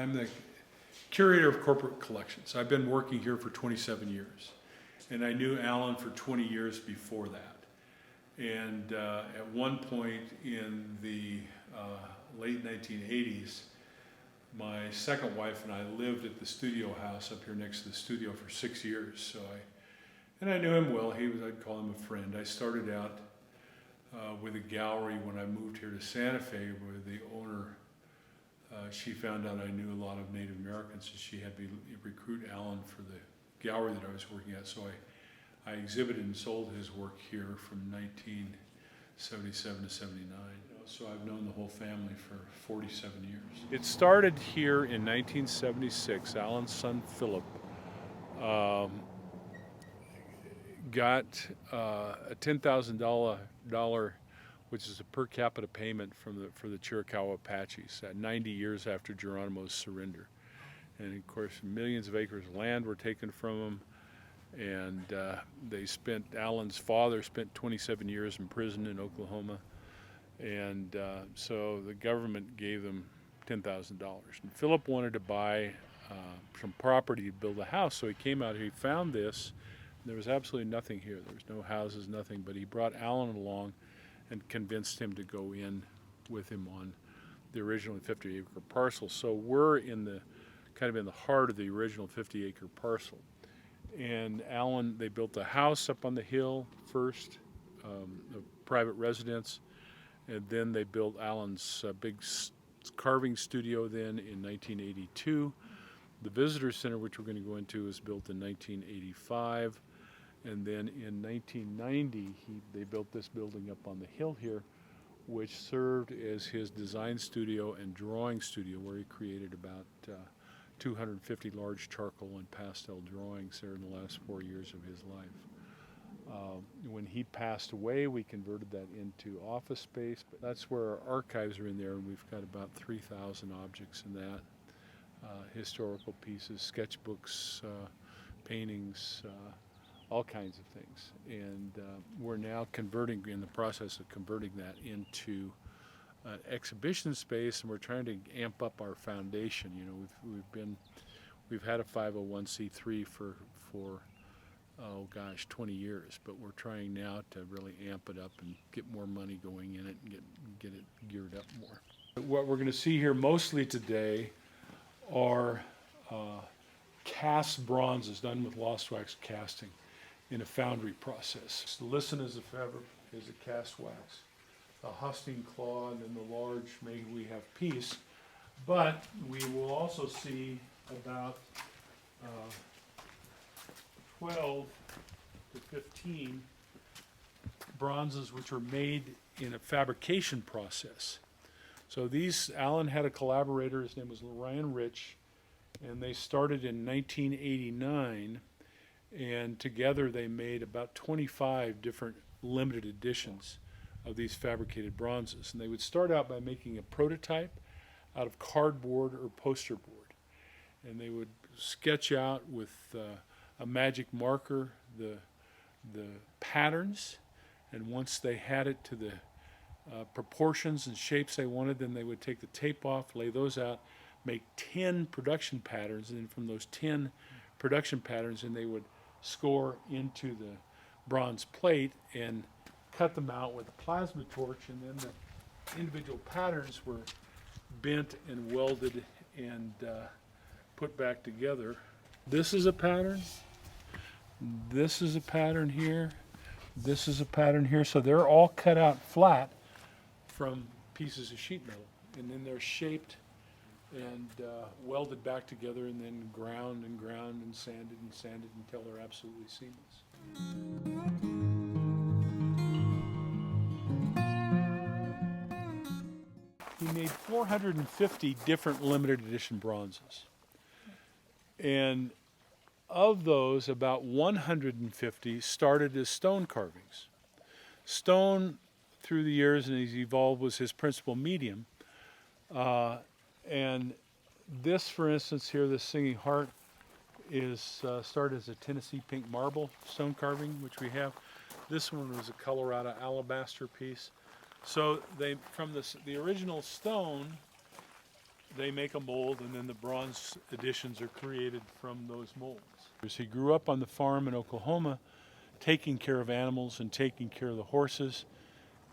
I'm the Curator of Corporate Collections. I've been working here for 27 years. And I knew Allan for 20 years before that. And at one point in the late 1980s, my second wife and I lived at the studio house up here next to the studio for 6 years. And I knew him well. I'd call him a friend. I started out with a gallery when I moved here to Santa Fe, where the owner, she found out I knew a lot of Native Americans, and she had me recruit Allan for the gallery that I was working at. So I exhibited and sold his work here from 1977 to 79. So I've known the whole family for 47 years. It started here in 1976. Allan's son Philip got a $10,000, which is a per capita payment for the Chiricahua Apaches, 90 years after Geronimo's surrender. And of course, millions of acres of land were taken from them, and Allan's father spent 27 years in prison in Oklahoma, and so the government gave them $10,000. And Philip wanted to buy some property to build a house, so he came out here, he found this. There was absolutely nothing here. There was no houses, nothing, but he brought Allan along and convinced him to go in with him on the original 50-acre parcel. So we're kind of in the heart of the original 50-acre parcel. And Allan, they built a house up on the hill first, a private residence, and then they built Allan's big carving studio then in 1982. The visitor center, which we're going to go into, was built in 1985. And then in 1990, they built this building up on the hill here, which served as his design studio and drawing studio, where he created about 250 large charcoal and pastel drawings there in the last 4 years of his life. When he passed away, we converted that into office space, but that's where our archives are in there, and we've got about 3,000 objects in that. Historical pieces, sketchbooks, paintings, all kinds of things. And we're now in the process of converting that into an exhibition space, and we're trying to amp up our foundation. You know, we've had a 501c3 for 20 years, but we're trying now to really amp it up and get more money going in it and get it geared up more. What we're going to see here mostly today are cast bronzes done with lost wax casting in a foundry process. The listen is a cast wax, the husting claw, and then the large maybe we have piece. But we will also see about 12 to 15 bronzes which were made in a fabrication process. So Allan had a collaborator, his name was Ryan Rich, and they started in 1989, and together they made about 25 different limited editions of these fabricated bronzes. And they would start out by making a prototype out of cardboard or poster board, and they would sketch out with a magic marker the patterns, and once they had it to the proportions and shapes they wanted, then they would take the tape off, lay those out, make 10 production patterns, and then from those 10 production patterns, and they would score into the bronze plate and cut them out with a plasma torch, and then the individual patterns were bent and welded and put back together. This is a pattern. This is a pattern here. This is a pattern here. So they're all cut out flat from pieces of sheet metal, and then they're shaped and welded back together, and then ground and sanded until they're absolutely seamless. He made 450 different limited edition bronzes, and of those, about 150 started as stone carvings. Stone, through the years and he's evolved, was his principal medium. And this, for instance, here, this Singing Heart, is started as a Tennessee pink marble stone carving, which we have. This one was a Colorado alabaster piece. So from the original stone they make a mold, and then the bronze editions are created from those molds. He grew up on the farm in Oklahoma, taking care of animals and taking care of the horses.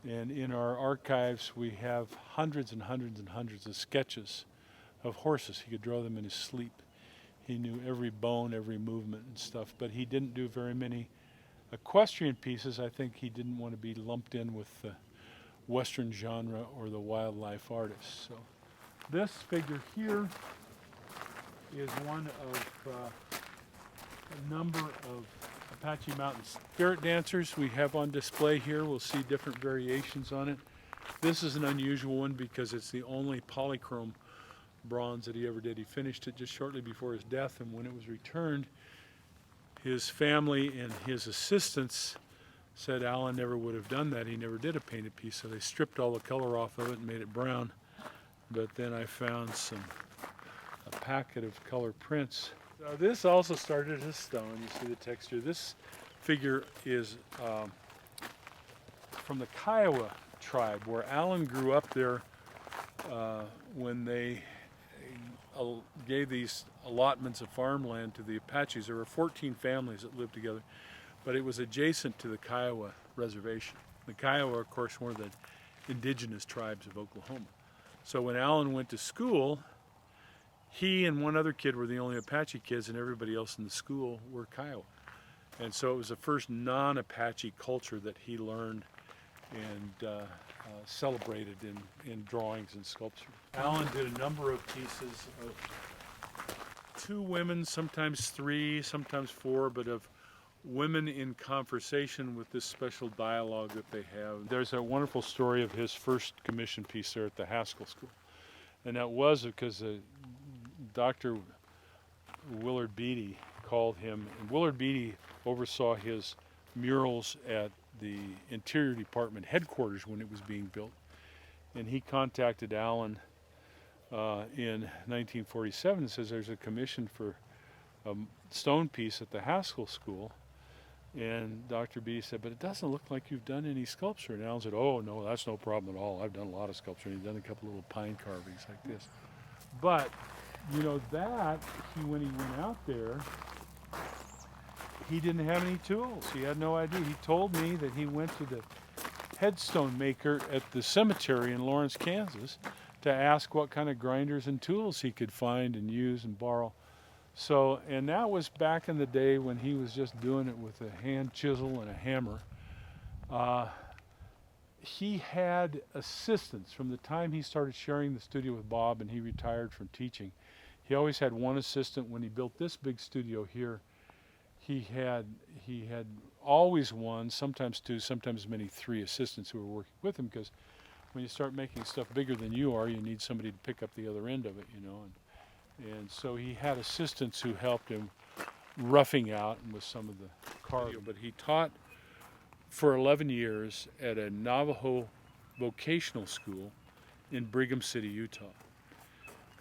And in our archives, we have hundreds and hundreds and hundreds of sketches of horses. He could draw them in his sleep. He knew every bone, every movement and stuff, but he didn't do very many equestrian pieces. I think he didn't want to be lumped in with the Western genre or the wildlife artists. So this figure here is one of a number of Apache Mountain spirit dancers we have on display here. We'll see different variations on it. This is an unusual one because it's the only polychrome bronze that he ever did. He finished it just shortly before his death, and when it was returned, his family and his assistants said Allan never would have done that. He never did a painted piece, so they stripped all the color off of it and made it brown. But then I found a packet of color prints. This also started as stone. You see the texture. This figure is from the Kiowa tribe, where Allan grew up there when they gave these allotments of farmland to the Apaches. There were 14 families that lived together, but it was adjacent to the Kiowa reservation. The Kiowa, of course, one of the indigenous tribes of Oklahoma. So when Allan went to school, he and one other kid were the only Apache kids, and everybody else in the school were Kiowa. And so it was the first non-Apache culture that he learned and celebrated in drawings and sculpture. Allan did a number of pieces of 2 women, sometimes 3, sometimes 4, but of women in conversation with this special dialogue that they have. There's a wonderful story of his first commission piece there at the Haskell School. And that was because Dr. Willard Beatty called him, and Willard Beatty oversaw his murals at the Interior Department headquarters when it was being built. And he contacted Allan in 1947 and says there's a commission for a stone piece at the Haskell School. And Dr. Beatty said, but it doesn't look like you've done any sculpture. And Allan said, oh, no, that's no problem at all. I've done a lot of sculpture. And he's done a couple little pine carvings like this. But, you know, when he went out there, he didn't have any tools. He had no idea. He told me that he went to the headstone maker at the cemetery in Lawrence, Kansas, to ask what kind of grinders and tools he could find and use and borrow. So, and that was back in the day when he was just doing it with a hand chisel and a hammer. He had assistants from the time he started sharing the studio with Bob and he retired from teaching. He always had one assistant. When he built this big studio here, he had always one, sometimes 2, sometimes as many 3 assistants who were working with him, because when you start making stuff bigger than you are, you need somebody to pick up the other end of it, you know. And so he had assistants who helped him roughing out with some of the carving. But he taught for 11 years at a Navajo vocational school in Brigham City, Utah,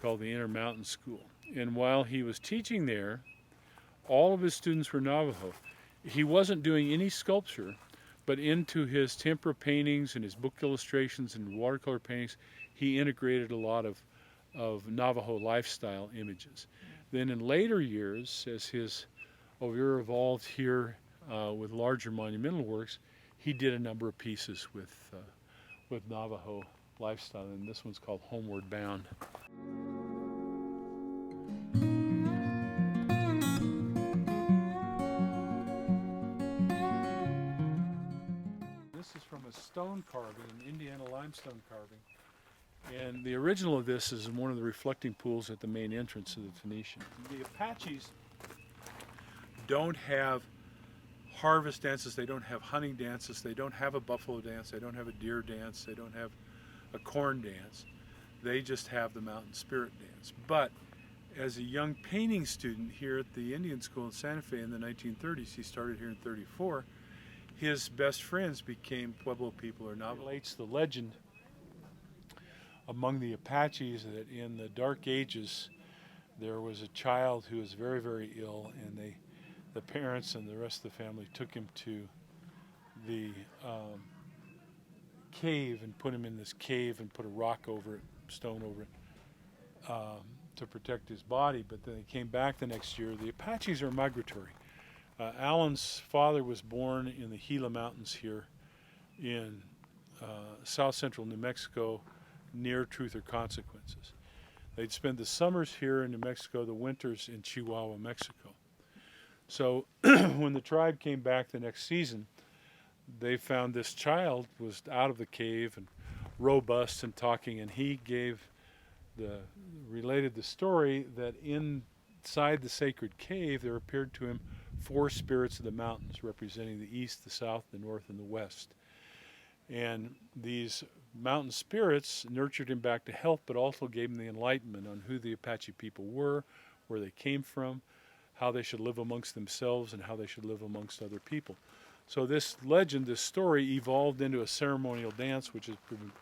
called the Intermountain School. And while he was teaching there, all of his students were Navajo. He wasn't doing any sculpture, but into his tempera paintings and his book illustrations and watercolor paintings, he integrated a lot of Navajo lifestyle images. Then in later years, as his career evolved here with larger monumental works, he did a number of pieces with Navajo lifestyle, and this one's called Homeward Bound. This is from a stone carving, an Indiana Limestone carving. And the original of this is in one of the reflecting pools at the main entrance of the Phoenician. The Apaches don't have harvest dances, they don't have hunting dances, they don't have a buffalo dance, they don't have a deer dance, they don't have a corn dance. They just have the mountain spirit dance. But as a young painting student here at the Indian School in Santa Fe in the 1930s, he started here in 34, his best friends became Pueblo people or Navajo. It relates the legend among the Apaches that in the Dark Ages there was a child who was very, very ill, and the parents and the rest of the family took him to the cave and put him in this cave and put a rock over it, stone over it, to protect his body, but then they came back the next year. The Apaches are migratory. Allan's father was born in the Gila Mountains here in south central New Mexico near Truth or Consequences. They'd spend the summers here in New Mexico, the winters in Chihuahua, Mexico. So when the tribe came back the next season, they found this child was out of the cave and robust and talking, and he related the story that inside the sacred cave there appeared to him 4 spirits of the mountains representing the east, the south, the north, and the west. And these mountain spirits nurtured him back to health, but also gave him the enlightenment on who the Apache people were, where they came from, how they should live amongst themselves, and how they should live amongst other people. So this legend, this story, evolved into a ceremonial dance which has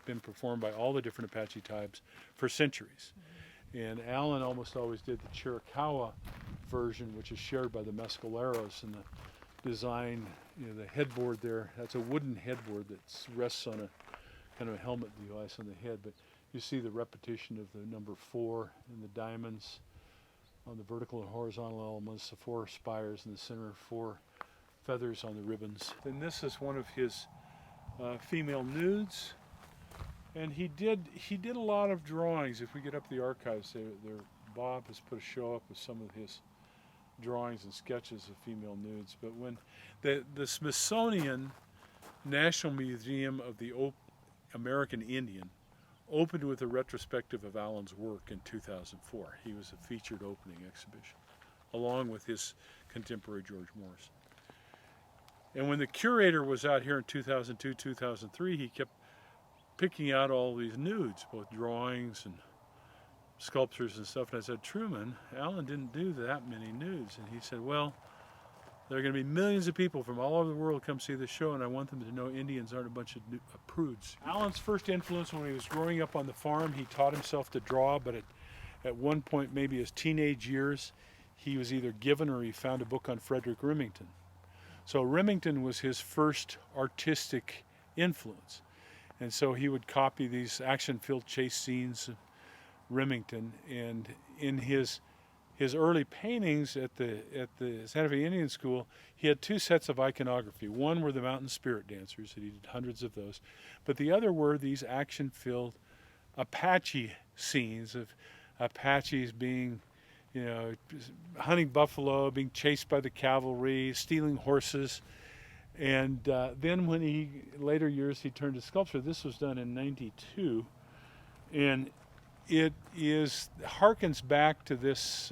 been performed by all the different Apache tribes for centuries. And Allan almost always did the Chiricahua version, which is shared by the Mescaleros, and the design, the headboard there, that's a wooden headboard that rests on a kind of a helmet device on the head, but you see the repetition of the number 4 in the diamonds on the vertical and horizontal elements, the 4 spires in the center, 4 feathers on the ribbons. And this is one of his female nudes, and he did a lot of drawings. If we get up the archives, Bob has put a show up with some of his drawings and sketches of female nudes. But when the Smithsonian National Museum of the American Indian opened with a retrospective of Allan's work in 2004, he was a featured opening exhibition, along with his contemporary George Morris. And when the Curator was out here in 2002, 2003, he kept picking out all these nudes, both drawings and sculptures and stuff. And I said, Truman, Allan didn't do that many nudes. And he said, well, there are going to be millions of people from all over the world come see the show, and I want them to know Indians aren't a bunch of prudes. Allan's first influence when he was growing up on the farm, he taught himself to draw, but at one point, maybe his teenage years, he was either given or he found a book on Frederick Remington. So Remington was his first artistic influence. And so he would copy these action-filled chase scenes of Remington. And in his early paintings at the Santa Fe Indian School, he had 2 sets of iconography. One were the mountain spirit dancers, and he did hundreds of those. But the other were these action-filled Apache scenes of Apaches being, hunting buffalo, being chased by the cavalry, stealing horses. And then when later years he turned to sculpture. This was done in '92, and it harkens back to this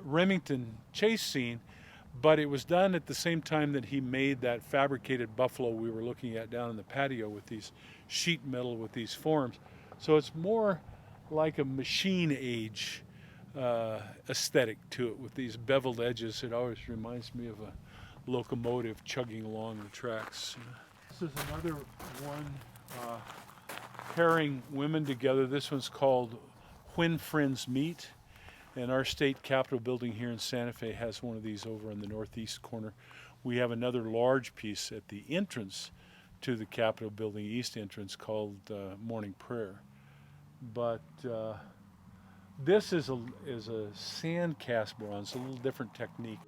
Remington chase scene, but it was done at the same time that he made that fabricated buffalo we were looking at down in the patio with these sheet metal with these forms. So it's more like a machine age aesthetic to it with these beveled edges. It always reminds me of a locomotive chugging along the tracks. This is another one pairing women together. This one's called When Friends Meet, and our state capitol building here in Santa Fe has one of these over in the northeast corner. We have another large piece at the entrance to the capitol building, east entrance, called Morning Prayer. But this is a sand cast bronze, a little different technique.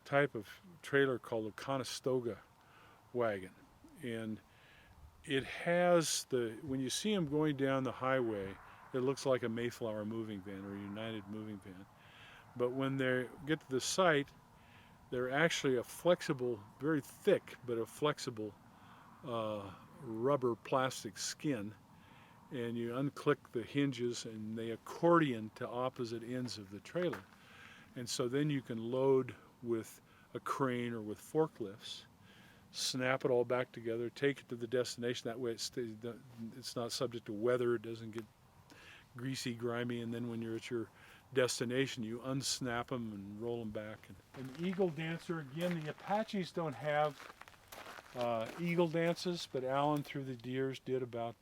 Type of trailer called a Conestoga wagon, and it has when you see them going down the highway, it looks like a Mayflower moving van or a United moving van. But when they get to the site, they're actually a flexible, very thick, but a flexible rubber plastic skin, and you unclick the hinges and they accordion to opposite ends of the trailer. And so then you can load with a crane or with forklifts, snap it all back together, take it to the destination. That way it's not subject to weather, it doesn't get greasy, grimy, and then when you're at your destination, you unsnap them and roll them back. An eagle dancer, again, the Apaches don't have eagle dances, but Allan through the years did about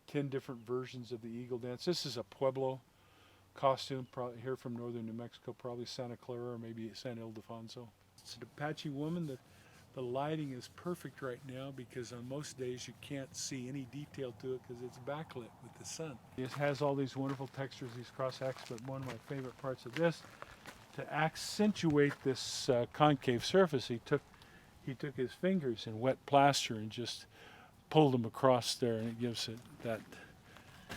10 different versions of the eagle dance. This is a Pueblo costume, probably here from northern New Mexico, probably Santa Clara or maybe San Ildefonso. It's an Apache woman that The lighting is perfect right now because on most days you can't see any detail to it because it's backlit with the sun. It has all these wonderful textures, these cross-acts, but one of my favorite parts of this, to accentuate this concave surface, he took his fingers in wet plaster and just pulled them across there, and it gives it that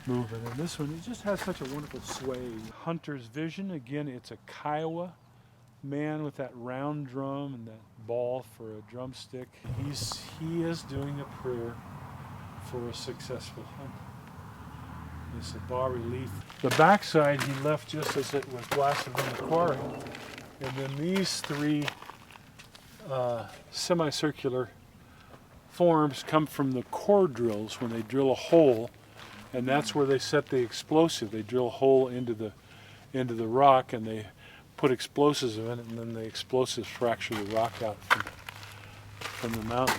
movement. And this one, it just has such a wonderful sway. Hunter's Vision, again, it's a Kiowa man with that round drum and that ball for a drumstick. He is doing a prayer for a successful hunt. It's a bas relief. The backside he left just as it was blasted in the quarry. And then these three semicircular forms come from the core drills when they drill a hole, and that's where they set the explosive. They drill a hole into the rock and they put explosives in it, and then the explosives fracture the rock out from the mountain.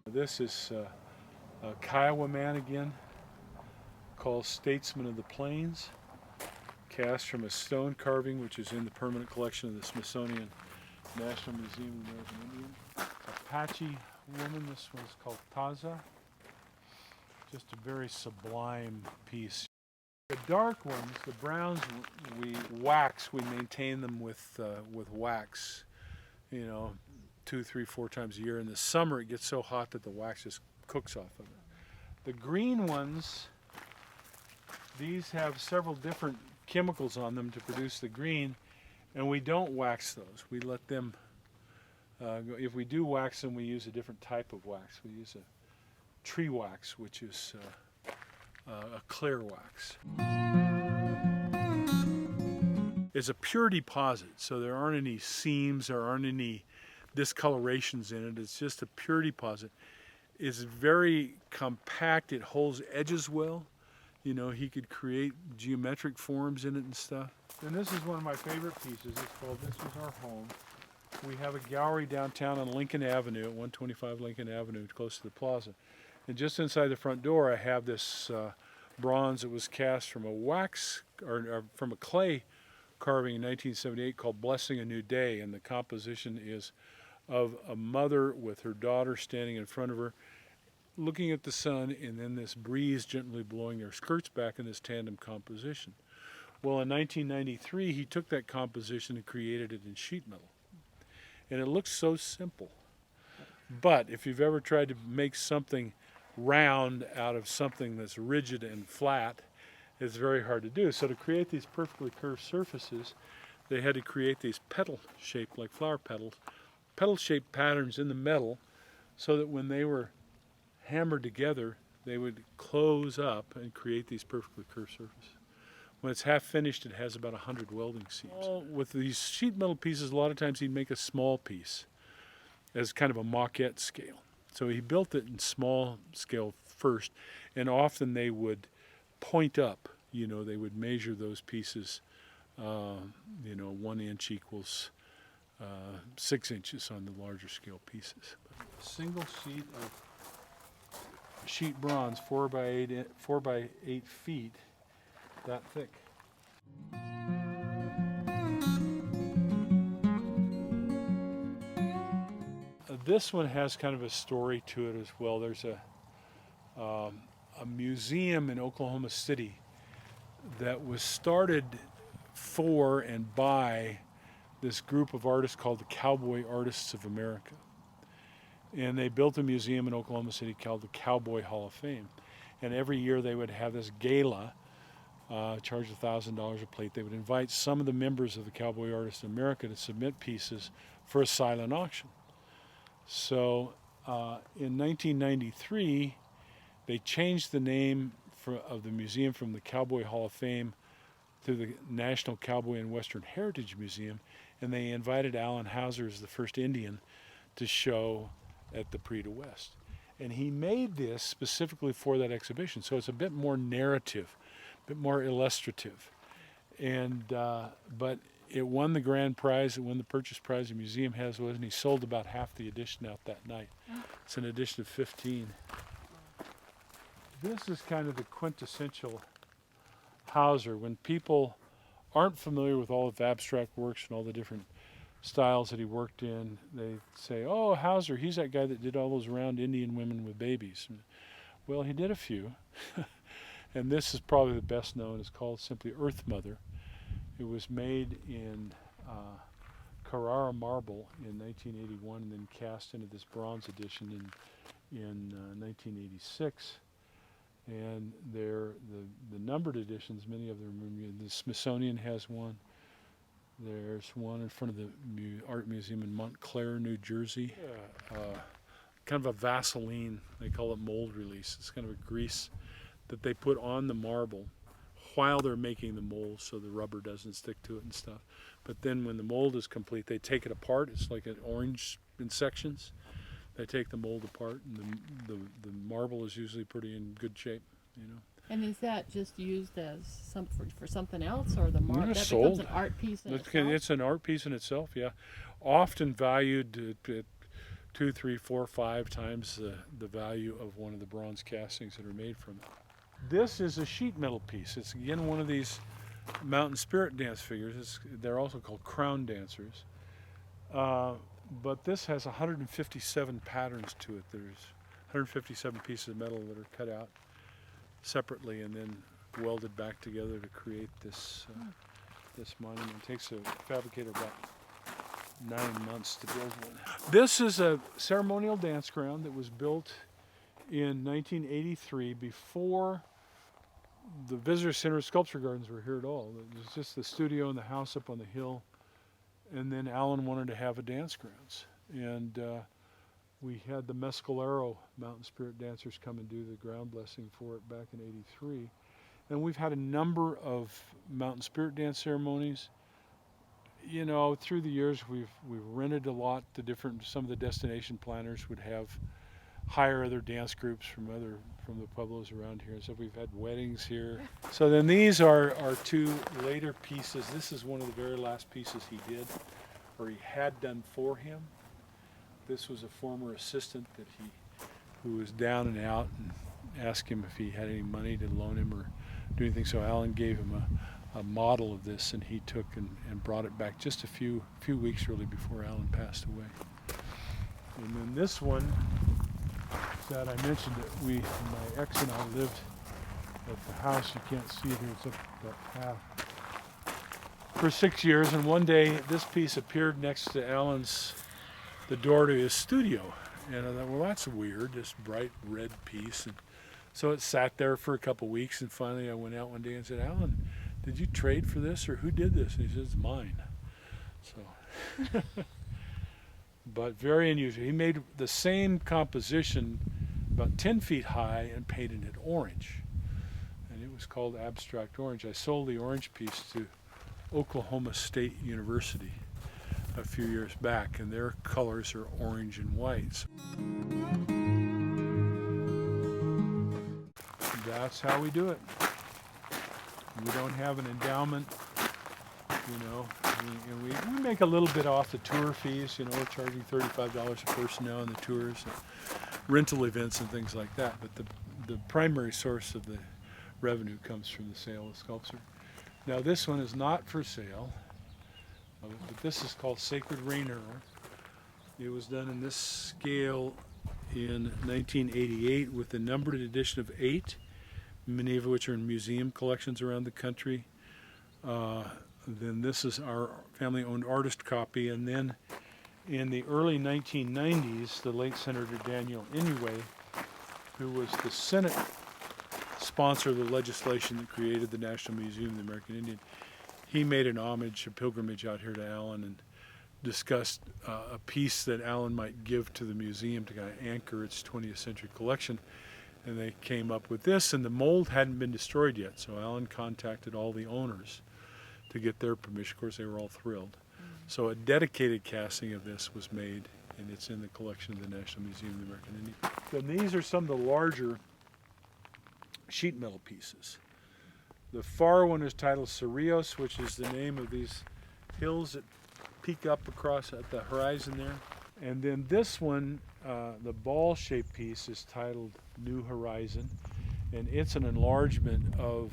This is a Kiowa man again, called Statesman of the Plains, cast from a stone carving which is in the permanent collection of the Smithsonian National Museum of American Indian. Apache woman, this one's called Taza. Just a very sublime piece. The dark ones, the browns, we maintain them with wax, 2, 3, 4 times a year. In the summer it gets so hot that the wax just cooks off of it. The green ones, these have several different chemicals on them to produce the green, and we don't wax those. We let them if we do wax them, we use a different type of wax. We use a tree wax, which is a clear wax. It's a pure deposit, so there aren't any seams, there aren't any discolorations in it. It's just a pure deposit. It's very compact, it holds edges well. He could create geometric forms in it and stuff. And this is one of my favorite pieces. It's called This Was Our Home. We have a gallery downtown on Lincoln Avenue, at 125 Lincoln Avenue, close to the plaza. And just inside the front door, I have this bronze that was cast from a wax, or from a clay carving in 1978 called Blessing a New Day. And the composition is of a mother with her daughter standing in front of her, looking at the sun, and then this breeze gently blowing their skirts back in this tandem composition. Well, in 1993, he took that composition and created it in sheet metal. And it looks so simple. But if you've ever tried to make something round out of something that's rigid and flat, it's very hard to do. So to create these perfectly curved surfaces, they had to create these petal-shaped, like flower petals, petal-shaped patterns in the metal, so that when they were hammered together, they would close up and create these perfectly curved surfaces. When it's half finished, it has about 100 welding seams. With these sheet metal pieces, a lot of times he'd make a small piece as kind of a maquette scale. So he built it in small scale first, and often they would point up. They would measure those pieces, 1 inch equals 6 inches on the larger scale pieces. A single sheet of sheet bronze, 4 by 8 feet, that thick. This one has kind of a story to it as well. There's a museum in Oklahoma City that was started for and by this group of artists called the Cowboy Artists of America. And they built a museum in Oklahoma City called the Cowboy Hall of Fame. And every year they would have this gala, charge $1,000 a plate. They would invite some of the members of the Cowboy Artists of America to submit pieces for a silent auction. So in 1993, they changed the name of the museum from the Cowboy Hall of Fame to the National Cowboy and Western Heritage Museum, and they invited Allan Houser as the first Indian to show at the Prix de West. And he made this specifically for that exhibition, so it's a bit more narrative, a bit more illustrative. And but it won the grand prize, it won the purchase prize the museum has, and he sold about half the edition out that night. It's an edition of 15. This is kind of the quintessential Houser. When people aren't familiar with all of abstract works and all the different styles that he worked in, they say, oh, Houser, he's that guy that did all those round Indian women with babies. Well, he did a few. And this is probably the best known. It's called simply Earth Mother. It was made in Carrara marble in 1981 and then cast into this bronze edition in 1986. And they're the numbered editions, many of them, the Smithsonian has one. There's one in front of the Art Museum in Montclair, New Jersey. Kind of a Vaseline, they call it mold release. It's kind of a grease that they put on the marble while they're making the mold so the rubber doesn't stick to it and stuff. But then when the mold is complete, they take it apart. It's like an orange in sections. They take the mold apart, and the marble is usually pretty in good shape, you know. And is that just used as for something else, or the marble that sold. becomes an art piece in itself? It's an art piece in itself, yeah. Often valued at 2, 3, 4, 5 times the value of one of the bronze castings that are made from it. This is a sheet metal piece. It's again one of these mountain spirit dance figures. They're also called crown dancers. But this has 157 patterns to it. There's 157 pieces of metal that are cut out separately and then welded back together to create this this monument. It takes a fabricator about 9 months to build one. This is a ceremonial dance ground that was built in 1983 before the Visitor Center Sculpture Gardens were here at all. It was just the studio and the house up on the hill. And then Allan wanted to have a dance grounds. And we had the Mescalero Mountain Spirit Dancers come and do the ground blessing for it back in '83. And we've had a number of Mountain Spirit Dance ceremonies. You know, through the years we've rented a lot to some of the destination planners would hire other dance groups from the pueblos around here. So we've had weddings here. So then these are our 2 later pieces. This is one of the very last pieces he did, or he had done for him. This was a former assistant who was down and out, and asked him if he had any money to loan him or do anything. So Allan gave him a model of this, and he took and brought it back just a few weeks really before Allan passed away. And then this one that I mentioned that my ex and I lived at the house. You can't see it here, it's up that path. For 6 years, and one day this piece appeared next to the door to his studio. And I thought, well, that's weird, this bright red piece. And so it sat there for a couple weeks, and finally I went out one day and said, Allan, did you trade for this, or who did this? And he said, it's mine. So, but very unusual. He made the same composition about 10 feet high and painted it orange. And it was called Abstract Orange. I sold the orange piece to Oklahoma State University a few years back, and their colors are orange and white. That's how we do it. We don't have an endowment, you know. We make a little bit off the tour fees, you know. We're charging $35 a person now on the tours, rental events and things like that. But the primary source of the revenue comes from the sale of sculpture. Now this one is not for sale, but this is called Sacred Rainer. It was done in this scale in 1988 with a numbered edition of 8, many of which are in museum collections around the country. Then this is our family-owned artist copy, and then in the early 1990s, the late Senator Daniel Inouye, who was the Senate sponsor of the legislation that created the National Museum of the American Indian, he made an homage, a pilgrimage out here to Allan, and discussed a piece that Allan might give to the museum to kind of anchor its 20th century collection. And they came up with this, and the mold hadn't been destroyed yet, so Allan contacted all the owners to get their permission. Of course, they were all thrilled. So a dedicated casting of this was made, and it's in the collection of the National Museum of the American Indian. And these are some of the larger sheet metal pieces. The far one is titled Cerrillos, which is the name of these hills that peek up across at the horizon there. And then this one, the ball-shaped piece, is titled New Horizon. and it's an enlargement of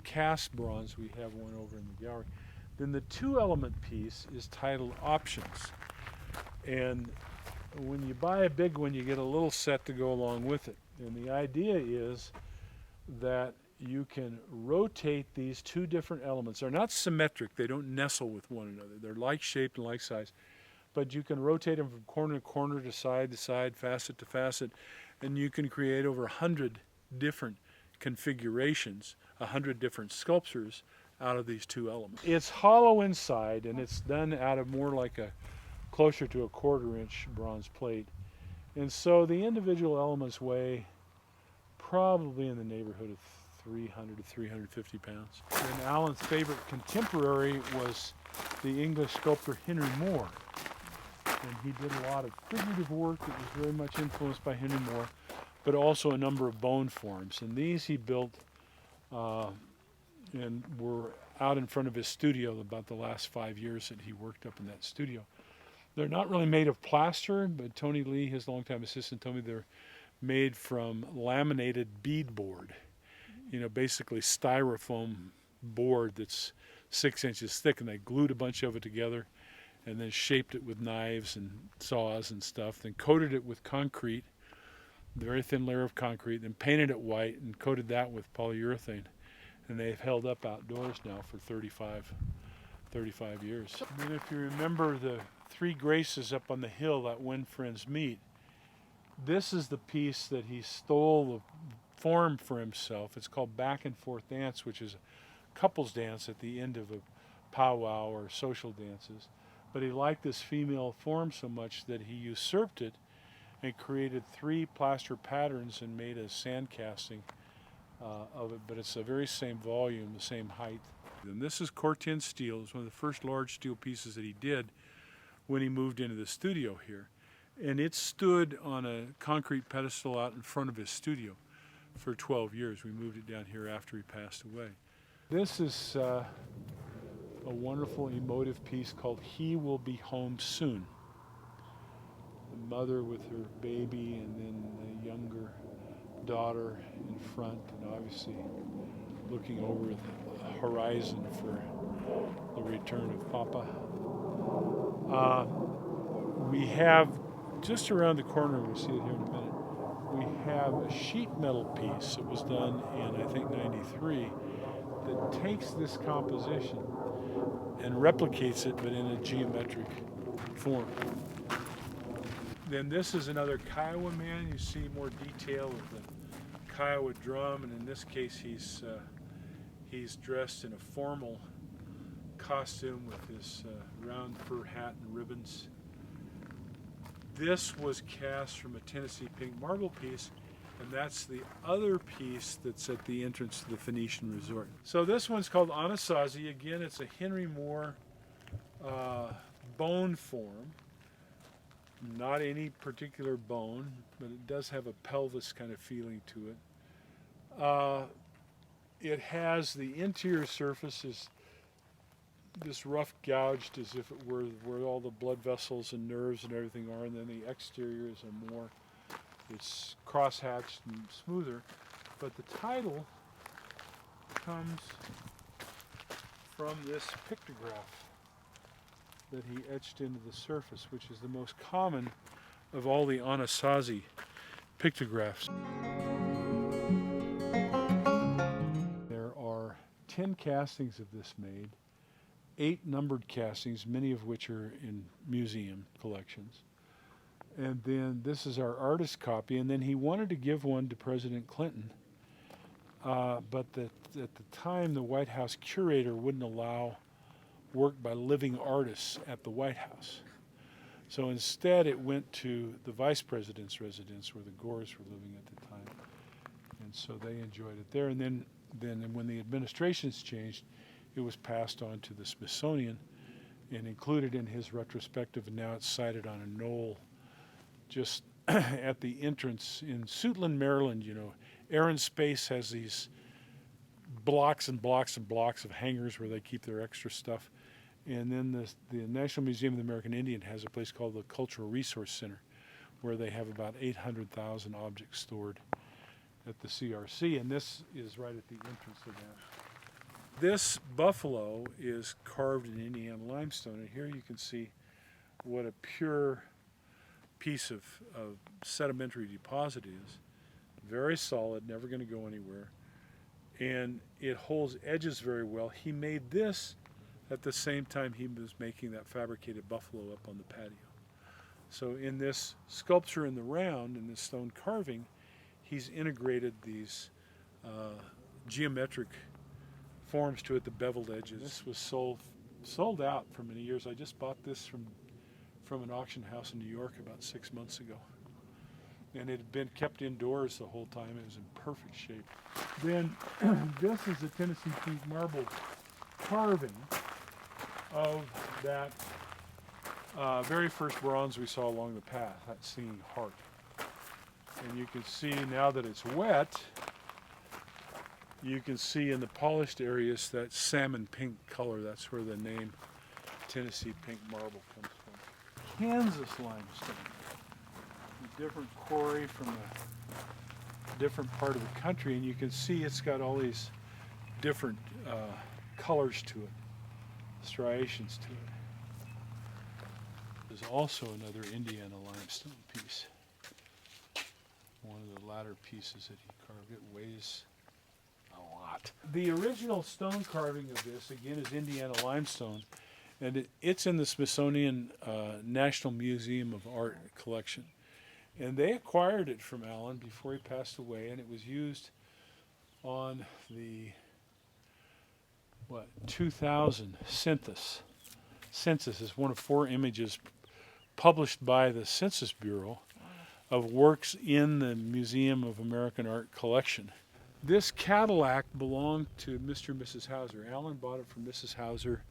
cast bronze. We have one over in the gallery. Then the two-element piece is titled Options, and when you buy a big one, you get a little set to go along with it. And the idea is that you can rotate these two different elements. They're not symmetric. They don't nestle with one another. They're like shaped and like size. But you can rotate them from corner to corner, to side, facet to facet, and you can create over 100 different configurations, 100 different sculptures out of these two elements. It's hollow inside, and it's done out of more like a closer to a 1/4-inch bronze plate. And so the individual elements weigh probably in the neighborhood of 300 to 350 pounds. And Allan's favorite contemporary was the English sculptor Henry Moore. And he did a lot of figurative work that was very much influenced by Henry Moore, but also a number of bone forms. And these he built and were out in front of his studio about the last 5 years that he worked up in that studio. They're not really made of plaster, but Tony Lee, his longtime assistant, told me they're made from laminated beadboard. You know, basically styrofoam board that's 6 inches thick, and they glued a bunch of it together and then shaped it with knives and saws and stuff, then coated it with concrete, a very thin layer of concrete, then painted it white and coated that with polyurethane. And they've held up outdoors now for 35 years. And if you remember the Three Graces up on the hill that When Friends Meet, this is the piece that he stole the form for himself. It's called Back and Forth Dance, which is a couples dance at the end of a powwow or social dances. But he liked this female form so much that he usurped it and created 3 plaster patterns and made a sand casting of it, but it's the very same volume, the same height. And this is Corten steel. It's one of the first large steel pieces that he did when he moved into the studio here. And it stood on a concrete pedestal out in front of his studio for 12 years. We moved it down here after he passed away. This is a wonderful emotive piece called He Will Be Home Soon. The mother with her baby and then the younger daughter in front, and obviously looking over the horizon for the return of Papa. We have just around the corner, we'll see it here in a minute, we have a sheet metal piece that was done in, I think, 93 that takes this composition and replicates it, but in a geometric form. Then this is another Kiowa man. You see more detail of the Kiowa drum, and in this case he's dressed in a formal costume with his round fur hat and ribbons. This was cast from a Tennessee pink marble piece, and that's the other piece that's at the entrance to the Phoenician Resort. So this one's called Anasazi. Again, it's a Henry Moore bone form. Not any particular bone, but it does have a pelvis kind of feeling to it. It has the interior surface is this rough gouged as if it were where all the blood vessels and nerves and everything are, and then the exteriors are more, it's cross-hatched and smoother. But the title comes from this pictograph that he etched into the surface, which is the most common of all the Anasazi pictographs. There are 10 castings of this made, 8 numbered castings, many of which are in museum collections. And then this is our artist copy, and then he wanted to give one to President Clinton, but at the time the White House curator wouldn't allow work by living artists at the White House. So instead it went to the vice president's residence where the Gores were living at the time. And so they enjoyed it there. And then when the administrations changed, it was passed on to the Smithsonian and included in his retrospective, and now it's sited on a knoll just at the entrance in Suitland, Maryland. You know, Air and Space has these blocks and blocks and blocks of hangars where they keep their extra stuff. And then the National Museum of the American Indian has a place called the Cultural Resource Center, where they have about 800,000 objects stored. at the CRC, and this is right at the entrance of that. This buffalo is carved in Indiana limestone, and here you can see what a pure piece of sedimentary deposit is. Very solid, never going to go anywhere, and it holds edges very well. He made this at the same time he was making that fabricated buffalo up on the patio. So in this sculpture in the round, in this stone carving, he's integrated these geometric forms to it, the beveled edges. This was sold out for many years. I just bought this from an auction house in New York about 6 months ago. And it had been kept indoors the whole time. It was in perfect shape. Then this is a Tennessee pink marble carving of that very first bronze we saw along the path, that singing heart. And you can see now that it's wet, you can see in the polished areas that salmon pink color. That's where the name Tennessee pink marble comes from. Kansas limestone, a different quarry from a different part of the country, and you can see it's got all these different colors to it, striations to it. There's also another Indiana limestone piece. One of the latter pieces that he carved. It weighs a lot. The original stone carving of this, again, is Indiana limestone, and it's in the Smithsonian National Museum of Art collection. And they acquired it from Allan before he passed away, and it was used on the 2000 census. Census is one of 4 images published by the Census Bureau of works in the Museum of American Art collection. This Cadillac belonged to Mr. and Mrs. Houser. Allan bought it from Mrs. Houser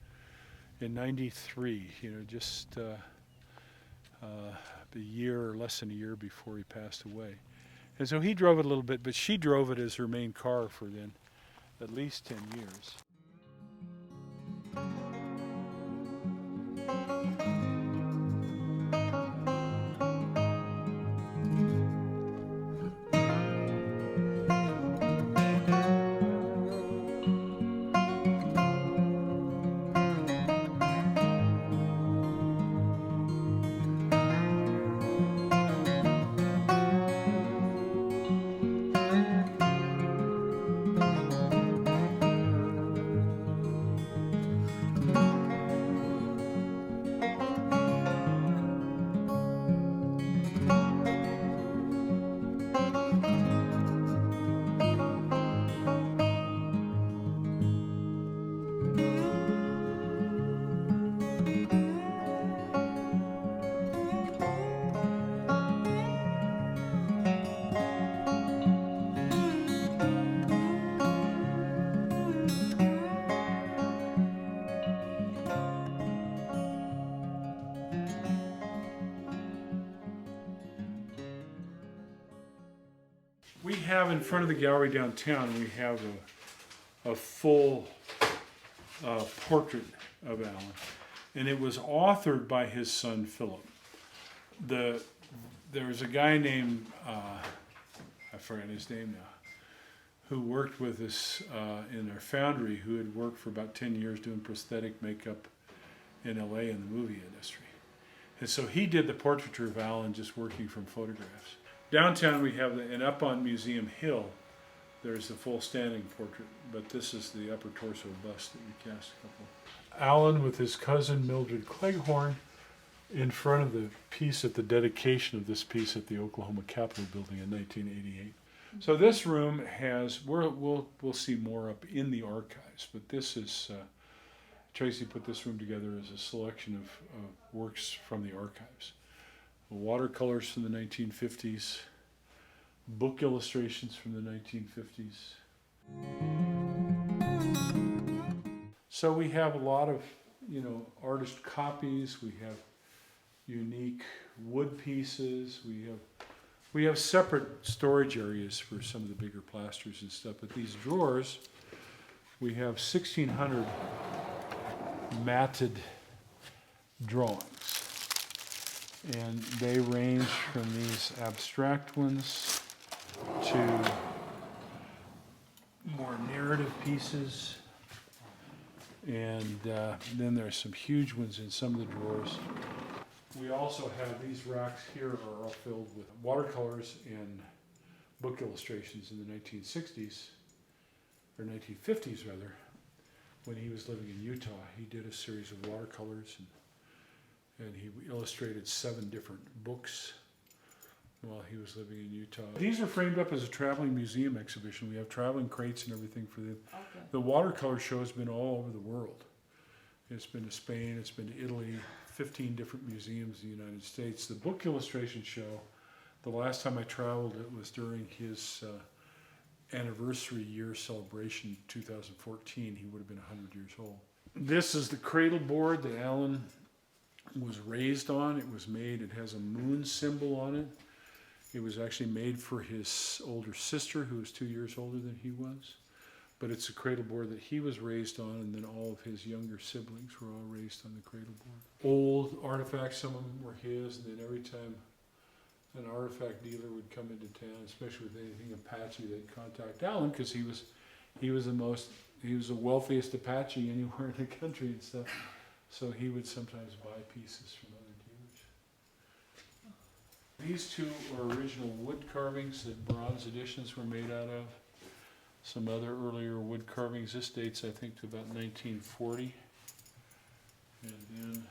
in '93, just a year or less than a year before he passed away. And so he drove it a little bit, but she drove it as her main car for then at least 10 years. We have in front of the gallery downtown, we have a full portrait of Allan, and it was authored by his son Philip. There was a guy named, I forget his name now, who worked with us in our foundry, who had worked for about 10 years doing prosthetic makeup in LA in the movie industry. And so he did the portraiture of Allan just working from photographs. Downtown we have, and up on Museum Hill, there's the full standing portrait, but this is the upper torso bust that we cast a couple. Allan with his cousin Mildred Cleghorn in front of the piece at the dedication of this piece at the Oklahoma Capitol building in 1988. So this room has, we'll see more up in the archives, but this is, Tracy put this room together as a selection of works from the archives. Watercolors from the 1950s, book illustrations from the 1950s. So we have a lot of, artist copies. We have unique wood pieces. We have separate storage areas for some of the bigger plasters and stuff. But these drawers, we have 1,600 matted drawings. And they range from these abstract ones to more narrative pieces. And then there's some huge ones in some of the drawers. We also have these racks here are all filled with watercolors and book illustrations in the 1960s, or 1950s rather, when he was living in Utah. He did a series of watercolors and he illustrated 7 different books while he was living in Utah. These are framed up as a traveling museum exhibition. We have traveling crates and everything for them. Okay. The watercolor show has been all over the world. It's been to Spain, it's been to Italy, 15 different museums in the United States. The book illustration show, the last time I traveled, it was during his anniversary year celebration, 2014. He would have been 100 years old. This is the cradle board that Allan was raised on. It was made, it has a moon symbol on it. It was actually made for his older sister, who was 2 years older than he was. But it's a cradle board that he was raised on, and then all of his younger siblings were all raised on the cradle board. Old artifacts, some of them were his, and then every time an artifact dealer would come into town, especially with anything Apache, they'd contact Allan, because he was the wealthiest Apache anywhere in the country and stuff. So he would sometimes buy pieces from other dealers. These two are original wood carvings that bronze editions were made out of. Some other earlier wood carvings. This dates, I think, to about 1940. And then...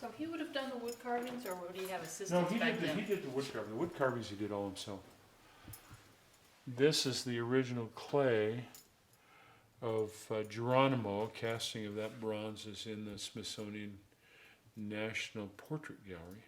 So he would have done the wood carvings, or would he have assistants No, back then? he did the wood carving. The wood carvings he did all himself. This is the original clay of Geronimo. A casting of that bronze is in the Smithsonian National Portrait Gallery.